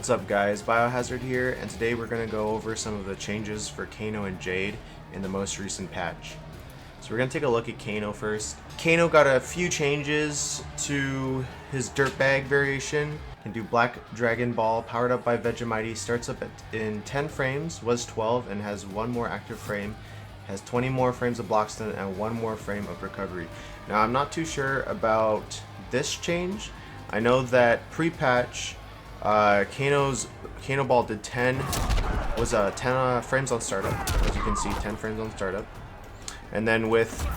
What's up guys, Biohazard here, and today we're going to go over some of the changes for Kano and Jade in the most recent patch. So we're going to take a look at Kano first. Kano got a few changes to his Dirtbag variation. Can do Black Dragon Ball, powered up by Vegemite, starts up in 10 frames, was 12, and has one more active frame. Has 20 more frames of block stun and one more frame of recovery. Now I'm not too sure about this change. I know that pre-patch Kano Ball did 10 frames on startup, as you can see, 10 frames on startup, and then with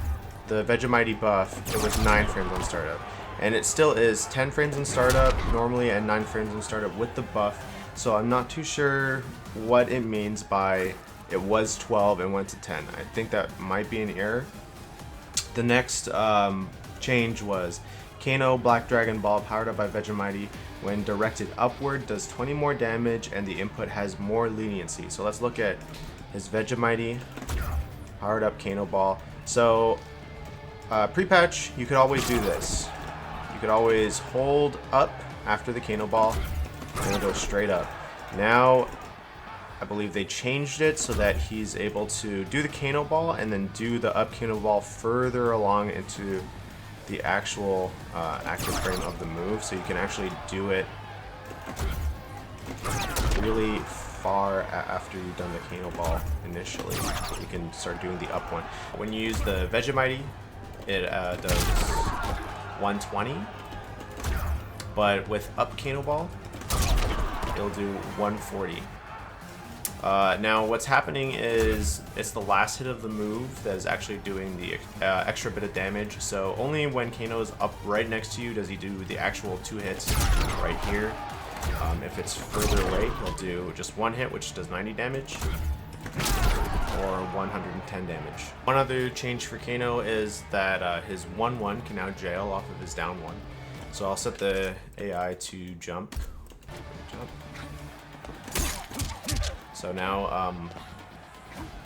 the Vegemite buff it was 9 frames on startup, and it still is 10 frames on startup normally and 9 frames on startup with the buff. So I'm not too sure what it means by it was 12 and went to 10. I think that might be an error. The next change was Kano Black Dragon Ball, powered up by Vegemite, when directed upward does 20 more damage and the input has more leniency. So let's look at his Vegemite powered up Kano Ball. So pre-patch you could always do this. You could always hold up after the Kano Ball and it'll go straight up. Now I believe they changed it so that he's able to do the Kano Ball and then do the up Kano Ball further along into the actual active frame of the move, so you can actually do it really far after you've done the Kano Ball initially. You can start doing the up one. When you use the Vegemite, it does 120, but with up Kano Ball, it'll do 140. Now what's happening is it's the last hit of the move that is actually doing the extra bit of damage. So only when Kano's up right next to you does he do the actual 2 hits right here. If it's further away, he'll do just 1 hit, which does 90 damage, or 110 damage. One other change for Kano is that his 1-1 can now jail off of his down 1. So I'll set the AI to jump. So now,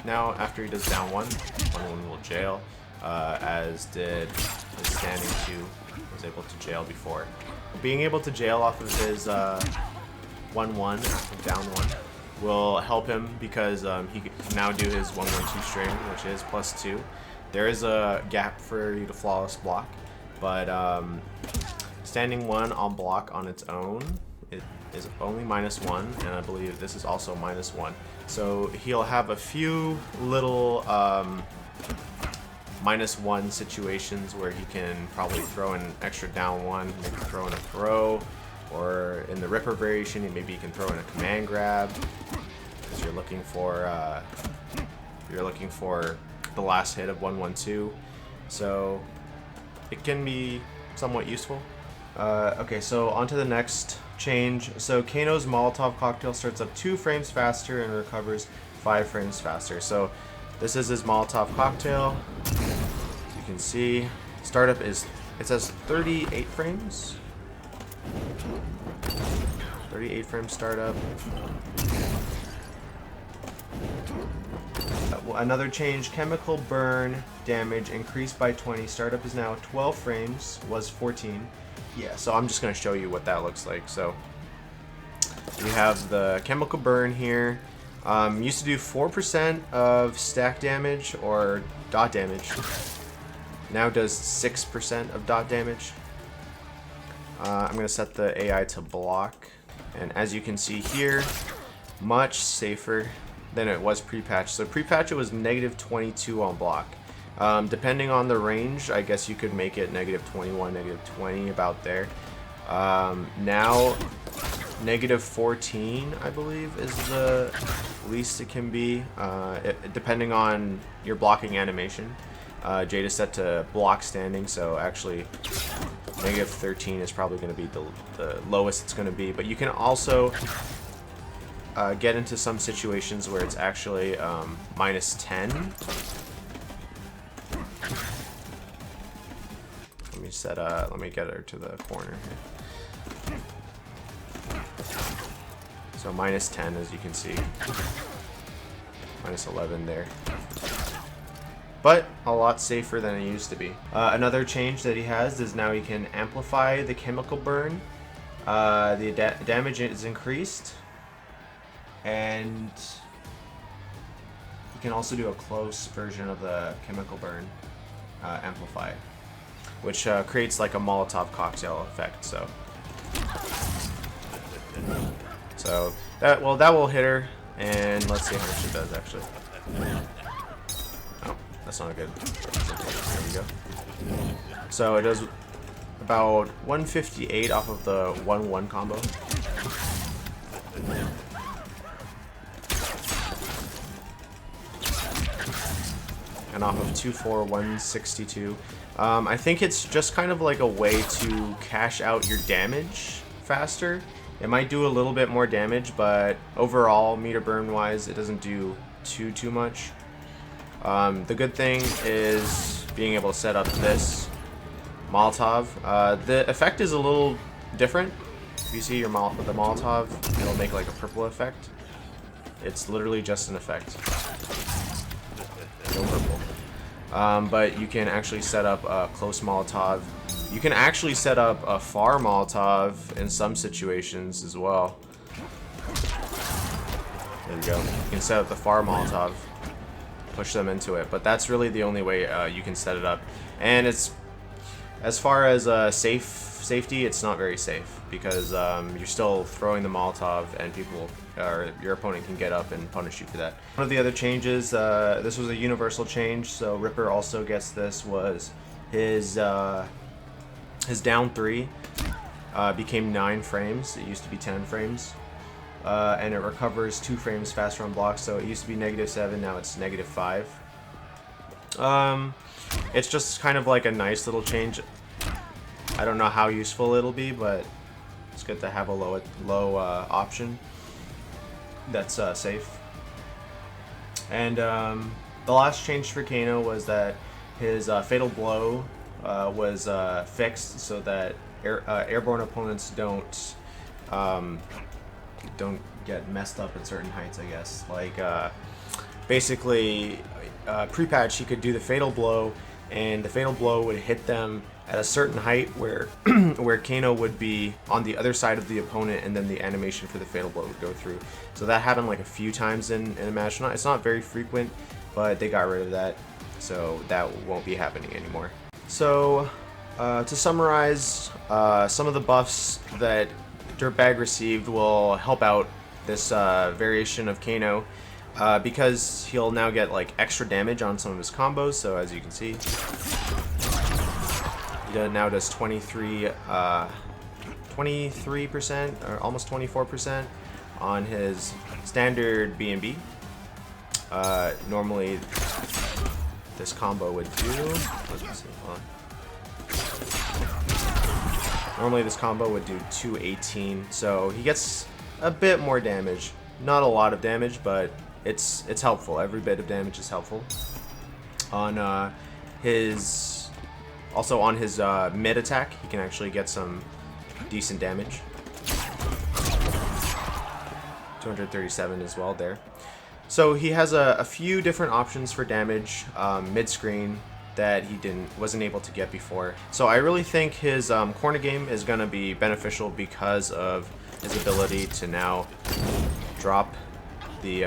now after he does down 1 will jail, as did his standing 2 was able to jail before. Being able to jail off of his 1-1, down 1, will help him because he can now do his 1-1-2 string, which is +2. There is a gap for you to flawless block, but standing 1 on block on its own is only -1, and I believe this is also -1. So he'll have a few little -1 situations where he can probably throw an extra down 1, maybe throw in a throw, or in the Ripper variation, maybe he can throw in a command grab because you're looking for the last hit of 1-1-2. So it can be somewhat useful. Okay, so on to the next change. So Kano's Molotov cocktail starts up 2 frames faster and recovers 5 frames faster. So this is his Molotov cocktail. As you can see, startup it says 38 frames. 38 frames startup. Another change, chemical burn damage increased by 20. Startup is now 12 frames, was 14. Yeah, so I'm just going to show you what that looks like. So we have the chemical burn here. Used to do 4% of stack damage or dot damage. Now does 6% of dot damage. I'm going to set the AI to block. And as you can see here, much safer than it was pre-patch. So pre-patch it was -22 on block. Depending on the range, I guess you could make it -21, -20, about there. Now, -14, I believe, is the least it can be, depending on your blocking animation. Jade is set to block standing, so actually -13 is probably going to be the lowest it's going to be. But you can also get into some situations where it's actually -10. Let me get her to the corner here. So -10, as you can see, -11 there. but a lot safer than it used to be. Another change that he has is now he can amplify the chemical burn The damage is increased, and you can also do a close version of the chemical burn amplify, which creates like a Molotov cocktail effect. So that will hit her, and let's see how much it does actually. Oh, that's not good. There we go. So it does about 158 off of the 1-1 combo. And off of 2-4, 162. I think it's just kind of like a way to cash out your damage faster. It might do a little bit more damage, but overall, meter burn wise, it doesn't do too much. The good thing is being able to set up this Molotov. The effect is a little different. If you see the Molotov, it'll make like a purple effect. It's literally just an effect. No purple. But you can actually set up a close Molotov. You can actually set up a far Molotov in some situations as well. There you go. You can set up the far Molotov, push them into it, but that's really the only way you can set it up. And it's, as far as safety, it's not very safe because you're still throwing the Molotov, and people, or your opponent, can get up and punish you for that. One of the other changes, this was a universal change, so Ripper also gets this, was his down 3 became 9 frames. It used to be 10 frames. And it recovers 2 frames faster on blocks, so it used to be -7, now it's -5. It's just kind of like a nice little change. I don't know how useful it'll be, but it's good to have a low option that's safe. And the last change for Kano was that his fatal blow was fixed so that airborne opponents don't get messed up at certain heights, I guess. Like basically pre-patch, he could do the fatal blow, and the fatal blow would hit them at a certain height where where Kano would be on the other side of the opponent, and then the animation for the fatal blow would go through. So that happened like a few times in a match. It's not very frequent, but they got rid of that, so that won't be happening anymore. So to summarize, some of the buffs that Dirtbag received will help out this variation of Kano, because he'll now get like extra damage on some of his combos. So as you can see, he now does 23% or almost 24% on his standard B&B. Normally this combo would do, let's see, hold on. Normally this combo would do 218, so he gets a bit more damage. Not a lot of damage, but it's helpful. Every bit of damage is helpful. On his mid attack, he can actually get some decent damage. 237 as well there. So he has a few different options for damage mid screen that he wasn't able to get before. So I really think his corner game is going to be beneficial because of his ability to now drop the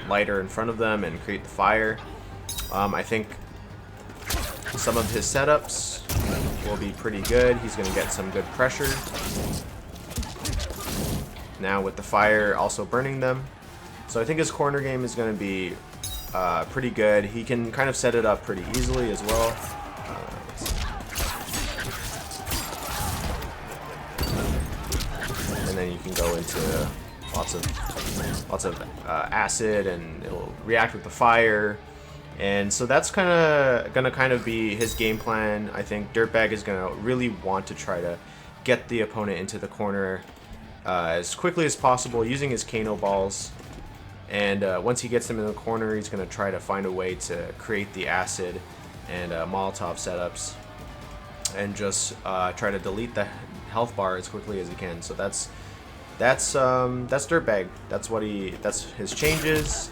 lighter in front of them and create the fire. I think some of his setups will be pretty good. He's going to get some good pressure now with the fire also burning them. So I think his corner game is going to be pretty good. He can kind of set it up pretty easily as well. And then you can go into lots of acid, and it'll react with the fire. And so that's gonna be his game plan. I think Dirtbag is gonna really want to try to get the opponent into the corner as quickly as possible using his Kano balls. And once he gets them in the corner, he's going to try to find a way to create the acid and Molotov setups, and just try to delete the health bar as quickly as he can. So that's Dirtbag. That's his changes.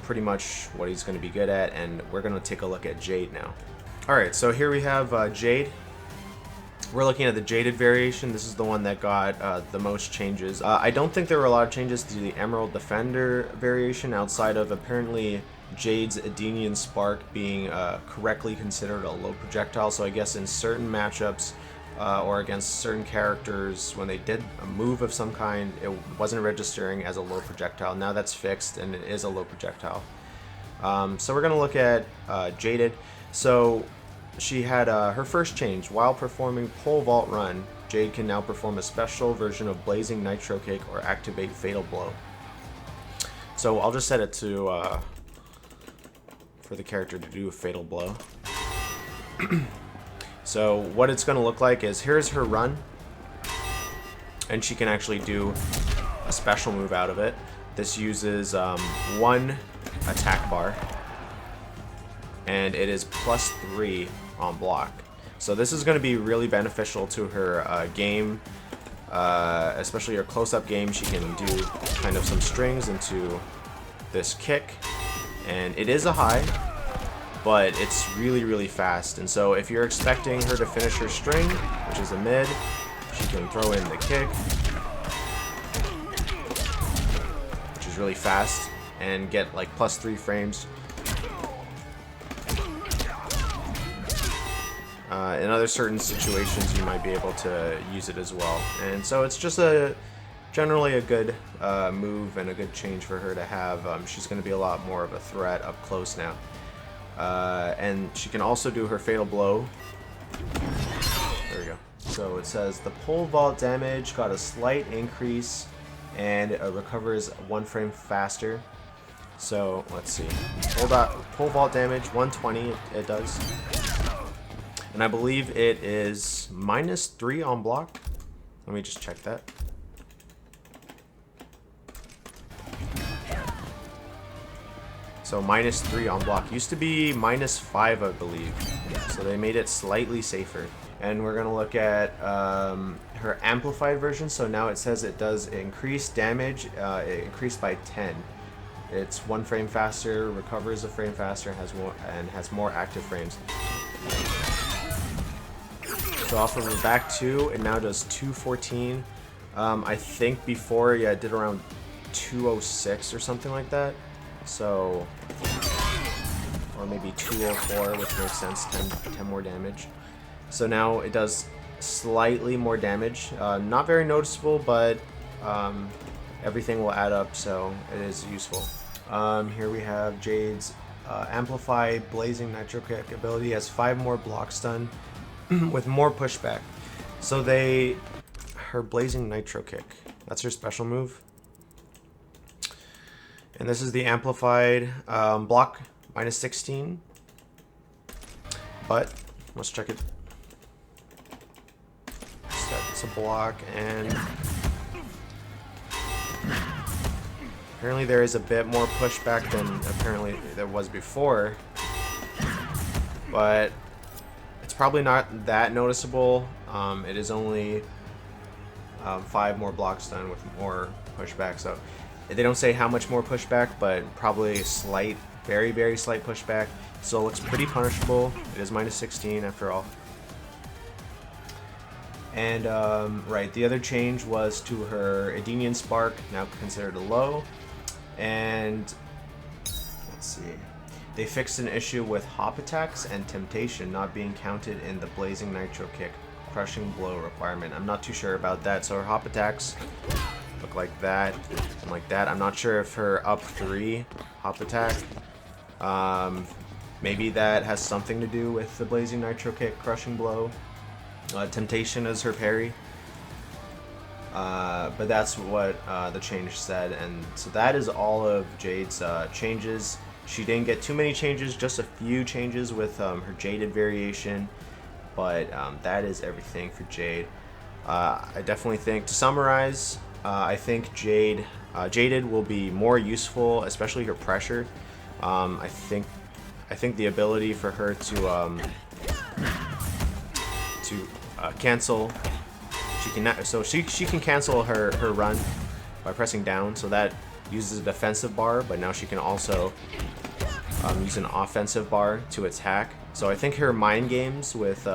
Pretty much what he's going to be good at. And we're going to take a look at Jade now. All right, so here we have Jade. We're looking at the Jaded variation. This is the one that got the most changes. I don't think there were a lot of changes to the Emerald Defender variation outside of apparently Jade's Edenian Spark being correctly considered a low projectile. So I guess in certain matchups or against certain characters, when they did a move of some kind, it wasn't registering as a low projectile. Now that's fixed and it is a low projectile. So we're going to look at Jaded. So she had her first change. While performing Pole Vault Run, Jade can now perform a special version of Blazing Nitro Kick or activate Fatal Blow. So I'll just set it to for the character to do a Fatal Blow. So what it's going to look like is, here's her run, and she can actually do a special move out of it. This uses one attack bar, and it is +3 on block. So this is going to be really beneficial to her game, especially her close-up game. She can do kind of some strings into this kick, and it is a high, but it's really, really fast. And so if you're expecting her to finish her string, which is a mid, she can throw in the kick, which is really fast, and get like +3 frames. In other certain situations, you might be able to use it as well. And so it's just generally a good move and a good change for her to have. She's going to be a lot more of a threat up close now. And she can also do her Fatal Blow. There we go. So it says the pole vault damage got a slight increase, and it recovers 1 frame faster. So let's see. Pole vault damage 120. It does. And I believe it is -3 on block. Let me just check that. So -3 on block. Used to be -5, I believe. So they made it slightly safer. And we're going to look at her amplified version. So now it says it does increase damage. It increased by 10. It's 1 frame faster, recovers a frame faster, has more active frames. So off of her back 2, it now does 214. I think before, yeah, it did around 206 or something like that. So, or maybe 204, which makes sense, 10 more damage. So now it does slightly more damage. Not very noticeable, but everything will add up, so it is useful. Here we have Jade's Amplify Blazing Nitro Kick ability. Has 5 more block stun with more pushback. So her Blazing Nitro Kick, that's her special move. And this is the amplified block -16. But let's check it. It's a block, and apparently there is a bit more pushback than apparently there was before. But it's probably not that noticeable. It is only 5 more blocks done with more pushback. So they don't say how much more pushback, but probably slight, very, very slight pushback. So it looks pretty punishable. It is -16 after all. And right, the other change was to her Edenian Spark, now considered a low. And let's see. They fixed an issue with hop attacks and temptation not being counted in the Blazing Nitro Kick crushing blow requirement. I'm not too sure about that. So her hop attacks look like that and like that. I'm not sure if her up 3 hop attack, maybe that has something to do with the Blazing Nitro Kick crushing blow. Temptation is her parry. But that's what the change said, and so that is all of Jade's changes. She didn't get too many changes, just a few changes with her Jaded variation, but that is everything for Jade. I definitely think, to summarize, I think Jaded will be more useful, especially her pressure. I think the ability for her to cancel. She can cancel her run by pressing down, so that uses a defensive bar, but now she can also use an offensive bar to attack. So I think her mind games with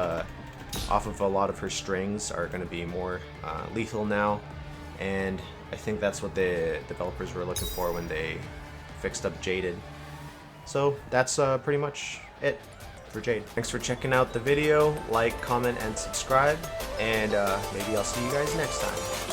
off of a lot of her strings are going to be more lethal now, and I think that's what the developers were looking for when they fixed up Jaded. So that's pretty much it for Jade. Thanks for checking out the video. Like, comment, and subscribe, and maybe I'll see you guys next time.